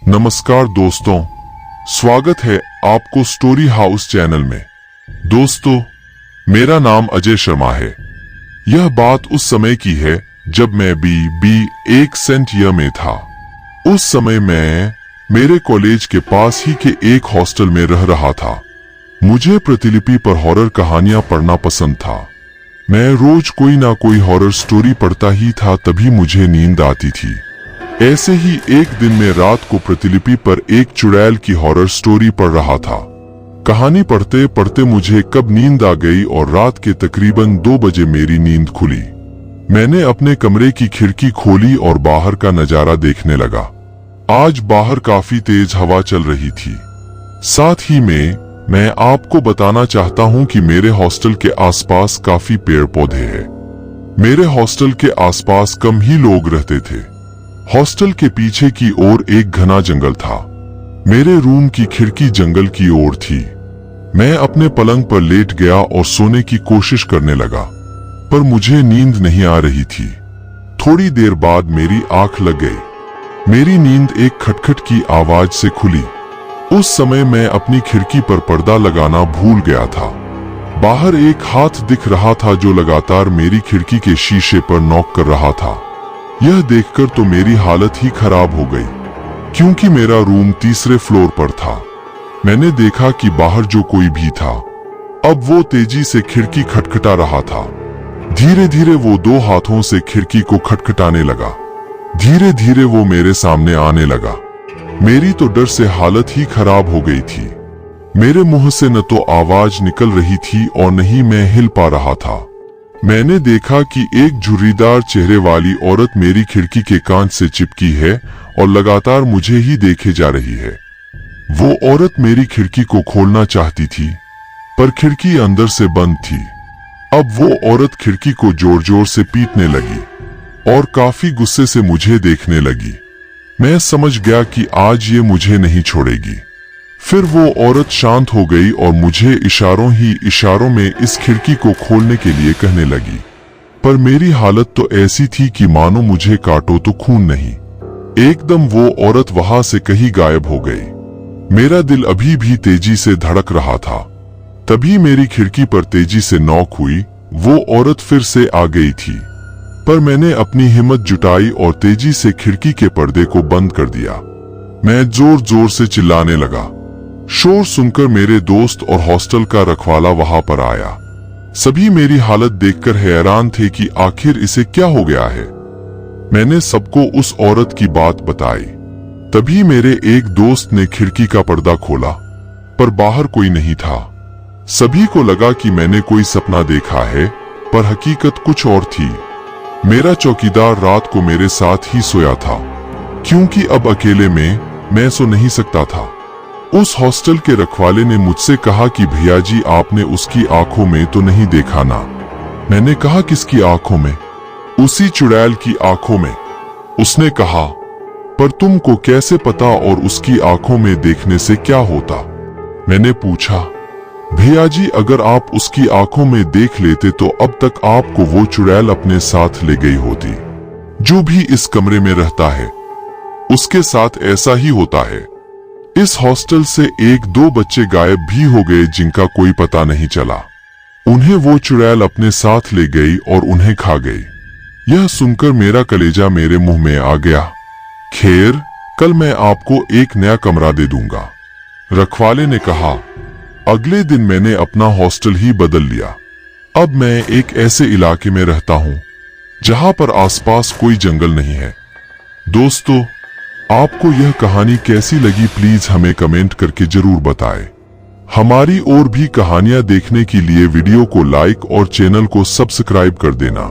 नमस्कार दोस्तों, स्वागत है आपको स्टोरी हाउस चैनल में। दोस्तों, मेरा नाम अजय शर्मा है। यह बात उस समय की है जब मैं बी एक सेंट ईयर में था। उस समय मैं मेरे कॉलेज के पास ही के एक हॉस्टल में रह रहा था। मुझे प्रतिलिपि पर हॉरर कहानियां पढ़ना पसंद था। मैं रोज कोई ना कोई हॉरर स्टोरी पढ़ता ही था, तभी मुझे नींद आती थी। ऐसे ही एक दिन में रात को प्रतिलिपि पर एक चुड़ैल की हॉरर स्टोरी पढ़ रहा था। कहानी पढ़ते पढ़ते मुझे कब नींद आ गई और रात के तकरीबन 2 बजे मेरी नींद खुली। मैंने अपने कमरे की खिड़की खोली और बाहर का नजारा देखने लगा। आज बाहर काफी तेज हवा चल रही थी। साथ ही में मैं आपको बताना चाहता हूं कि मेरे हॉस्टल के आसपास काफी पेड़ पौधे हैं। मेरे हॉस्टल के आसपास कम ही लोग रहते थे। हॉस्टल के पीछे की ओर एक घना जंगल था। मेरे रूम की खिड़की जंगल की ओर थी। मैं अपने पलंग पर लेट गया और सोने की कोशिश करने लगा, पर मुझे नींद नहीं आ रही थी। थोड़ी देर बाद मेरी आंख लग गई। मेरी नींद एक खटखट की आवाज से खुली। उस समय मैं अपनी खिड़की पर पर्दा लगाना भूल गया था। बाहर एक हाथ दिख रहा था जो लगातार मेरी खिड़की के शीशे पर नॉक कर रहा था। यह देखकर तो मेरी हालत ही खराब हो गई, क्योंकि मेरा रूम तीसरे फ्लोर पर था। मैंने देखा कि बाहर जो कोई भी था, अब वो तेजी से खिड़की खटखटा रहा था। धीरे धीरे वो 2 हाथों से खिड़की को खटखटाने लगा। धीरे धीरे वो मेरे सामने आने लगा। मेरी तो डर से हालत ही खराब हो गई थी। मेरे मुंह से न तो आवाज निकल रही थी और न ही मैं हिल पा रहा था। मैंने देखा कि एक झुर्रीदार चेहरे वाली औरत मेरी खिड़की के कांच से चिपकी है और लगातार मुझे ही देखे जा रही है। वो औरत मेरी खिड़की को खोलना चाहती थी, पर खिड़की अंदर से बंद थी। अब वो औरत खिड़की को जोर जोर से पीटने लगी और काफी गुस्से से मुझे देखने लगी। मैं समझ गया कि आज ये मुझे नहीं छोड़ेगी। फिर वो औरत शांत हो गई और मुझे इशारों में इस खिड़की को खोलने के लिए कहने लगी। पर मेरी हालत तो ऐसी थी कि मानो मुझे काटो तो खून नहीं। एकदम वो औरत वहां से कहीं गायब हो गई। मेरा दिल अभी भी तेजी से धड़क रहा था। तभी मेरी खिड़की पर तेजी से नॉक हुई। वो औरत फिर से आ गई थी, पर मैंने अपनी हिम्मत जुटाई और तेजी से खिड़की के पर्दे को बंद कर दिया। मैं जोर जोर से चिल्लाने लगा। शोर सुनकर मेरे दोस्त और हॉस्टल का रखवाला वहां पर आया। सभी मेरी हालत देखकर हैरान थे कि आखिर इसे क्या हो गया है। मैंने सबको उस औरत की बात बताई। तभी मेरे एक दोस्त ने खिड़की का पर्दा खोला, पर बाहर कोई नहीं था। सभी को लगा कि मैंने कोई सपना देखा है, पर हकीकत कुछ और थी। मेरा चौकीदार रात को मेरे साथ ही सोया था, क्योंकि अब अकेले में मैं सो नहीं सकता था। उस हॉस्टल के रखवाले ने मुझसे कहा कि भैया जी, आपने उसकी आंखों में तो नहीं देखा ना? मैंने कहा, किसकी आंखों में? उसी चुड़ैल की आंखों में। उसने कहा, पर तुमको कैसे पता और उसकी आंखों में देखने से क्या होता? मैंने पूछा, भैया जी, अगर आप उसकी आंखों में देख लेते तो अब तक आपको वो चुड़ैल अपने साथ ले गई होती। जो भी इस कमरे में रहता है उसके साथ ऐसा ही होता है। इस हॉस्टल से 1-2 बच्चे गायब भी हो गए जिनका कोई पता नहीं चला। उन्हें वो चुड़ैल अपने साथ ले गई और उन्हें खा गई। यह सुनकर मेरा कलेजा मेरे मुंह में आ गया। खैर, कल मैं आपको एक नया कमरा दे दूंगा, रखवाले ने कहा। अगले दिन मैंने अपना हॉस्टल ही बदल लिया। अब मैं एक ऐसे इलाके में रहता हूं जहां पर आसपास कोई जंगल नहीं है। दोस्तों, आपको यह कहानी कैसी लगी प्लीज हमें कमेंट करके जरूर बताएं। हमारी और भी कहानियां देखने के लिए वीडियो को लाइक और चैनल को सब्सक्राइब कर देना।